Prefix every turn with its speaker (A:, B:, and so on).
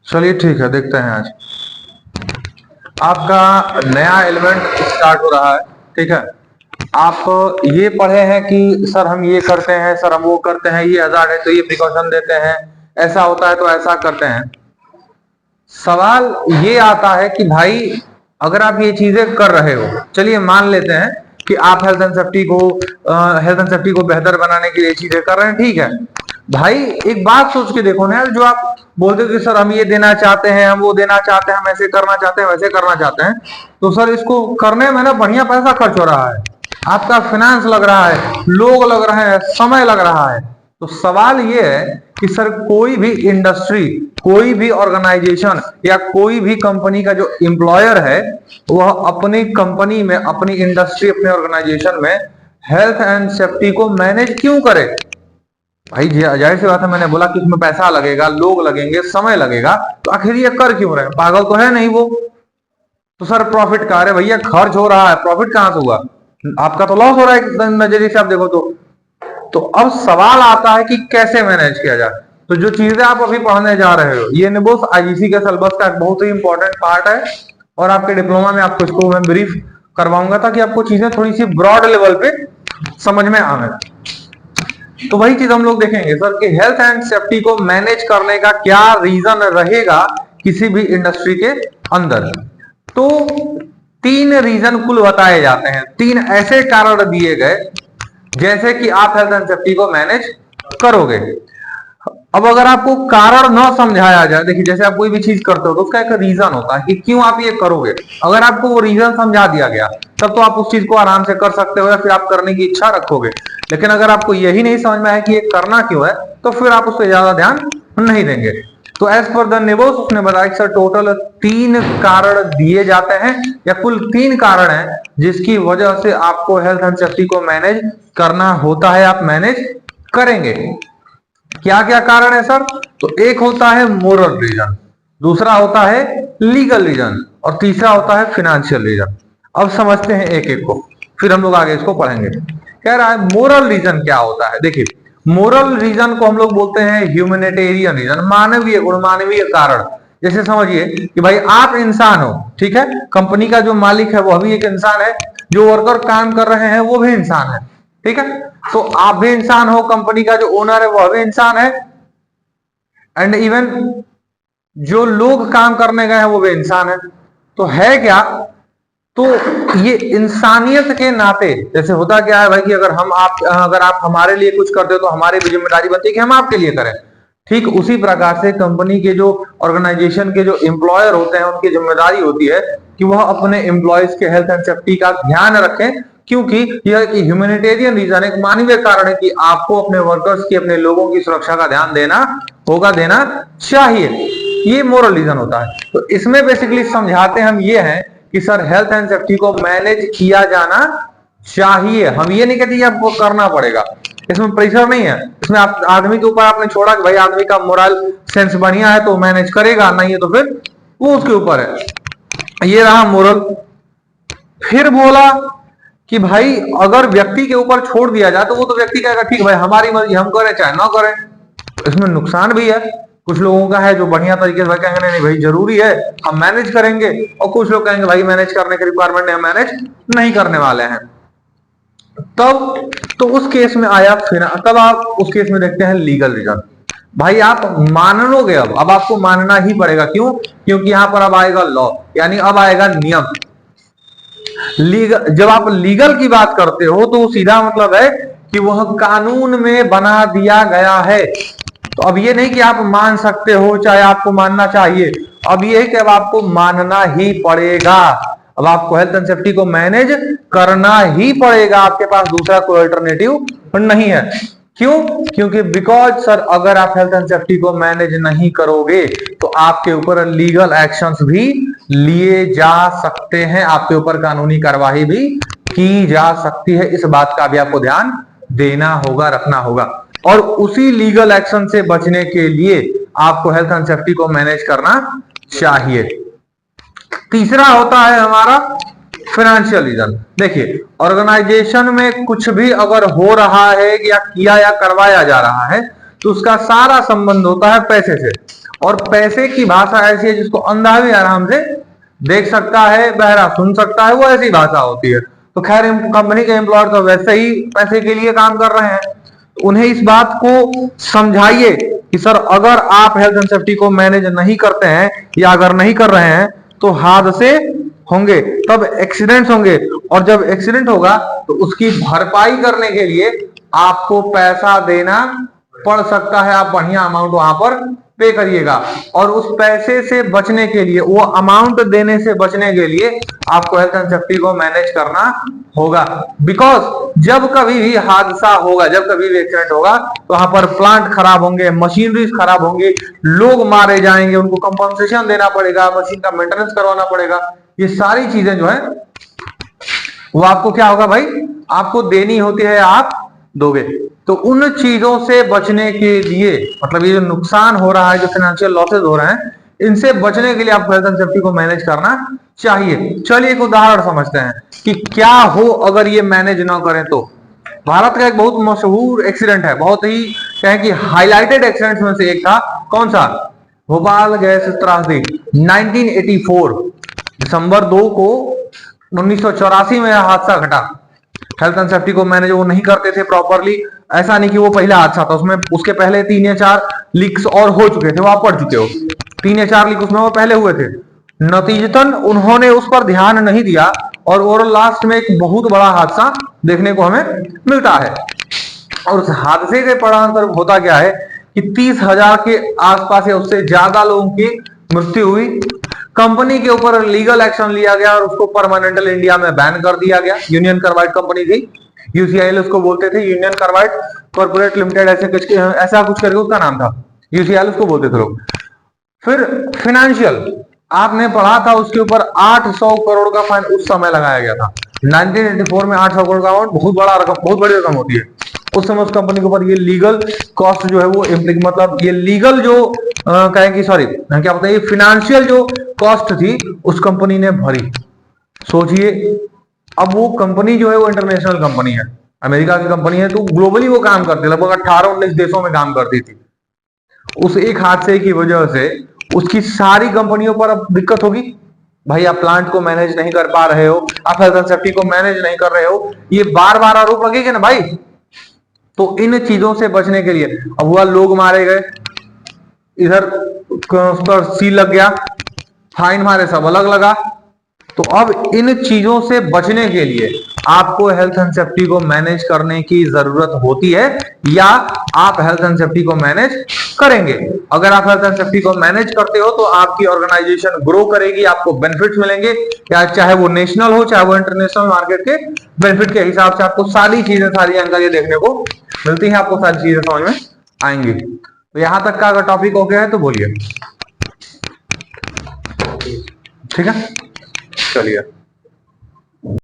A: चलिए ठीक है, देखते हैं। आज आपका नया एलिमेंट स्टार्ट हो रहा है। ठीक है, आप ये पढ़े हैं कि सर हम ये करते हैं, सर हम वो करते हैं, ये हज़ार्ड है तो ये प्रिकॉशन देते हैं, ऐसा होता है तो ऐसा करते हैं। सवाल ये आता है कि भाई अगर आप ये चीजें कर रहे हो, चलिए मान लेते हैं कि आप हेल्थ एंड सेफ्टी को बेहतर बनाने के लिए चीजें कर रहे हैं। ठीक है भाई, एक बात सोच के देखो ना यार, जो आप बोलते हो कि सर हम ये देना चाहते हैं, हम वो देना चाहते हैं, हम ऐसे करना चाहते हैं, वैसे करना चाहते हैं, तो सर इसको करने में ना बढ़िया पैसा खर्च हो रहा है, आपका फाइनेंस लग रहा है, लोग लग रहे हैं, समय लग रहा है। तो सवाल ये है कि सर कोई भी इंडस्ट्री, कोई भी ऑर्गेनाइजेशन या कोई भी कंपनी का जो एम्प्लॉयर है, वह अपनी कंपनी में, अपनी इंडस्ट्री, अपने ऑर्गेनाइजेशन में हेल्थ एंड सेफ्टी को मैनेज क्यों करे? भाई जाहिर सी बात है, मैंने बोला कि इसमें पैसा लगेगा, लोग लगेंगे, समय लगेगा, तो आखिर ये कर क्यों रहे हैं? पागल तो है नहीं वो। तो सर प्रॉफिट कहाँ है भैया? खर्च हो रहा है, प्रॉफिट कहां से हुआ? आपका तो लॉस हो रहा है नजरिए से आप देखो तो अब सवाल आता है कि कैसे मैनेज किया जाए। तो जो चीजें आप अभी पढ़ने जा रहे हो, ये निबोस आईजीसी के सिलेबस का एक बहुत ही इंपॉर्टेंट पार्ट है, और आपके डिप्लोमा में आपको इसको मैं ब्रीफ करवाऊंगा ताकि आपको चीजें थोड़ी सी ब्रॉड लेवल पे समझ में आए। तो वही चीज हम लोग देखेंगे सर कि हेल्थ एंड सेफ्टी को मैनेज करने का क्या रीजन रहेगा किसी भी इंडस्ट्री के अंदर। तो 3 रीजन कुल बताए जाते हैं, 3 ऐसे कारण दिए गए जैसे कि आप हेल्थ एंड सेफ्टी को मैनेज करोगे। अब अगर आपको कारण न समझाया जाए, देखिए जैसे आप कोई भी चीज करते हो तो उसका एक रीजन होता है कि क्यों आप ये करोगे। अगर आपको वो रीजन समझा दिया गया तब तो आप उस चीज को आराम से कर सकते हो या फिर आप करने की इच्छा रखोगे। लेकिन अगर आपको यही नहीं समझ में आया कि ये करना क्यों है, तो फिर आप उस पर ज्यादा ध्यान नहीं देंगे। तो एज पर द नेबोस उसने बताया कि सर टोटल 3 कारण दिए जाते हैं, या कुल 3 कारण हैं जिसकी वजह से आपको हेल्थ एंड सेफ्टी को मैनेज करना होता है, आप मैनेज करेंगे। क्या क्या कारण है सर? तो एक होता है मोरल रीजन, दूसरा होता है लीगल रीजन, और तीसरा होता है फिनेंशियल रीजन। अब समझते हैं एक एक को, फिर हम लोग आगे इसको पढ़ेंगे। कह रहा है मोरल रीजन क्या होता है। देखिए मोरल रीजन को हम लोग बोलते हैं ह्यूमैनिटेरियन रीजन, मानवीय गुण, मानवीय कारण। जैसे समझिए कि भाई आप इंसान हो, ठीक है, कंपनी का जो मालिक है वह भी एक इंसान है, जो वर्कर काम कर रहे हैं वो भी इंसान है, ठीक है, तो आप भी इंसान हो, कंपनी का जो ओनर है वह भी इंसान है, एंड इवन जो लोग काम करने गए हैं वो भी इंसान है। तो है क्या? तो ये इंसानियत के नाते, जैसे होता क्या है भाई कि अगर आप हमारे लिए कुछ करते हो तो हमारी भी जिम्मेदारी बनती है कि हम आपके लिए करें। ठीक उसी प्रकार से कंपनी के जो ऑर्गेनाइजेशन के जो एम्प्लॉयर होते हैं उनकी जिम्मेदारी होती है कि वह अपने एम्प्लॉयज के हेल्थ एंड सेफ्टी का ध्यान रखें, क्योंकि यह एक ह्यूमैनिटेरियन रीजन, एक मानवीय कारण है कि आपको अपने वर्कर्स की, अपने लोगों की सुरक्षा का ध्यान देना होगा, देना चाहिए। ये मोरल रीजन होता है। तो इसमें बेसिकली समझाते हम ये हैं कि सर हेल्थ एंड सेफ्टी को मैनेज किया जाना चाहिए। हम ये नहीं कहते कि आपको करना पड़ेगा, इसमें प्रेशर नहीं है, इसमें आप आदमी के ऊपर आपने छोड़ा कि भाई आदमी का मोरल सेंस बढ़िया है तो मैनेज करेगा, नहीं है तो फिर वो उसके ऊपर है। ये रहा मोरल। फिर बोला कि भाई अगर व्यक्ति के ऊपर छोड़ दिया जाए तो वो तो व्यक्ति कहेगा ठीक भाई हमारी मर्जी, हम करें चाहे ना करें। इसमें नुकसान भी है, कुछ लोगों का है जो बढ़िया तरीके से भाई कहेंगे नहीं भाई जरूरी है हम मैनेज करेंगे, और कुछ लोग कहेंगे भाई मैनेज करने की रिक्वायरमेंट नहीं, हम मैनेज नहीं करने वाले हैं। तब तो उस केस में आया फिर, तब आप उस केस में देखते हैं लीगल रीजन। भाई आप मान लोगे, अब आपको मानना ही पड़ेगा। क्यों? क्योंकि यहां पर अब आएगा लॉ, यानी अब आएगा नियम। लीगल, जब आप लीगल की बात करते हो तो सीधा मतलब है कि वह कानून में बना दिया गया है। तो अब ये नहीं कि आप मान सकते हो चाहे आपको मानना चाहिए, अब ये है कि अब आपको मानना ही पड़ेगा। अब आपको हेल्थ एंड सेफ्टी को मैनेज करना ही पड़ेगा, आपके पास दूसरा कोई अल्टरनेटिव नहीं है। क्यों? क्योंकि बिकॉज सर अगर आप हेल्थ एंड सेफ्टी को मैनेज नहीं करोगे तो आपके ऊपर लीगल एक्शंस भी लिए जा सकते हैं, आपके ऊपर कानूनी कार्यवाही भी की जा सकती है। इस बात का भी आपको ध्यान देना होगा, रखना होगा, और उसी लीगल एक्शन से बचने के लिए आपको हेल्थ एंड सेफ्टी को मैनेज करना चाहिए। तीसरा होता है हमारा फाइनेंशियल रीजन। देखिए ऑर्गेनाइजेशन में कुछ भी अगर हो रहा है या किया या करवाया जा रहा है तो उसका सारा संबंध होता है पैसे से, और पैसे की भाषा ऐसी है जिसको अंधा भी आराम से देख सकता है, बहरा सुन सकता है, वो ऐसी भाषा होती है। तो खैर कंपनी के एम्प्लॉयर तो वैसे ही पैसे के लिए काम कर रहे हैं, तो उन्हें इस बात को समझाइए कि सर अगर आप हेल्थ एंड सेफ्टी को मैनेज नहीं करते हैं या अगर नहीं कर रहे हैं तो हादसे होंगे, तब एक्सीडेंट्स होंगे, और जब एक्सीडेंट होगा तो उसकी भरपाई करने के लिए आपको पैसा देना पड़ सकता है। आप बढ़िया अमाउंट वहां पर पे करिएगा, और उस पैसे से बचने के लिए, वो अमाउंट देने से बचने के लिए आपको हेल्थ एंड सेफ्टी को मैनेज करना होगा। बिकॉज जब कभी भी हादसा होगा, जब कभी भी एक्सीडेंट होगा, तो वहां पर प्लांट खराब होंगे, मशीनरीज खराब होंगे, लोग मारे जाएंगे, उनको कंपनसेशन देना पड़ेगा, मशीन का मेंटेनेंस करवाना पड़ेगा। ये सारी चीजें जो है वो आपको क्या होगा भाई, आपको देनी होती है, आप दोगे। तो उन चीजों से बचने के लिए, मतलब ये जो नुकसान हो रहा है, जो फाइनेंशियल लॉसेस हो रहे हैं, इनसे बचने के लिए आपको हेल्थ एंड सेफ्टी को मैनेज करना चाहिए। चलिए एक उदाहरण समझते हैं कि क्या हो अगर ये मैनेज ना करें तो। भारत का एक बहुत मशहूर एक्सीडेंट है, बहुत ही कहें कि हाईलाइटेड एक्सीडेंट्स में से एक था। कौन सा? भोपाल गैस त्रासदी 1984 दिसंबर 2 को 1984 में यह हादसा घटा। हेल्थ एंड सेफ्टी को मैनेज वो नहीं करते थे प्रॉपरली। ऐसा नहीं कि वो पहला हादसा था, उसमें उसके पहले 3 या 4 लीक्स और हो चुके थे, वो आप पढ़ चुके हो। 3 या 4 लीक उसमें वो पहले हुए थे। नतीजतन उन्होंने उस पर ध्यान नहीं दिया और ओवरऑल लास्ट में एक बहुत बड़ा हादसा देखने को हमें मिलता है। और उस हादसे के परिणामस्वरूप होता क्या है कि 30,000 के आसपास या उससे ज्यादा लोगों की मृत्यु हुई। कंपनी के ऊपर लीगल एक्शन लिया गया और उसको परमानेंटली इंडिया में बैन कर दिया गया। यूनियन कार्बाइड कंपनी थी, यूसीआईएल उसको बोलते थे, यूनियन कार्बाइड कॉर्पोरेट लिमिटेड, ऐसा कुछ करके उसका नाम था, यूसीआईएल उसको बोलते थे लोग। फिर फाइनेंशियल आपने पढ़ा था, उसके ऊपर 800 करोड़ का फाइन उस समय लगाया गया था। 1984 में 800 करोड़ का अमाउंट बहुत बड़ा रकम, बहुत बड़ी रकम होती है। उस समय उस कंपनी के ऊपर ये लीगल कॉस्ट जो है वो मतलब ये लीगल जो कहें कि सॉरी क्या बताइए, फाइनेंशियल जो कॉस्ट थी उस कंपनी ने भरी। सोचिए, अब वो कंपनी जो है वो इंटरनेशनल कंपनी है, अमेरिका की कंपनी है, तो ग्लोबली वो काम करती है, लगभग 18-19 देशों में काम करती थी। उस एक हादसे की वजह से उसकी सारी कंपनियों पर अब दिक्कत होगी। भाई आप प्लांट को मैनेज नहीं कर पा रहे हो, आप हेल्थ एंड सेफ्टी को मैनेज नहीं कर रहे हो, ये बार बार आरोप लगेगा ना भाई। तो इन चीजों से बचने के लिए, अब हुआ लोग मारे गए, इधर उस पर सील लग गया, फाइन मारे सब अलग लगा। तो अब इन चीजों से बचने के लिए आपको हेल्थ एंड सेफ्टी को मैनेज करने की जरूरत होती है, या आप हेल्थ एंड सेफ्टी को मैनेज करेंगे। अगर आप हेल्थ एंड सेफ्टी को मैनेज करते हो तो आपकी ऑर्गेनाइजेशन ग्रो करेगी, आपको बेनिफिट्स मिलेंगे, या चाहे वो नेशनल हो चाहे वो इंटरनेशनल मार्केट के बेनिफिट के हिसाब से आपको सारी चीजें, सारी जानकारी देखने को मिलती है, आपको सारी चीजें समझ में आएंगी। तो यहां तक का अगर टॉपिक हो गया है तो बोलिए, ठीक है, चलिए।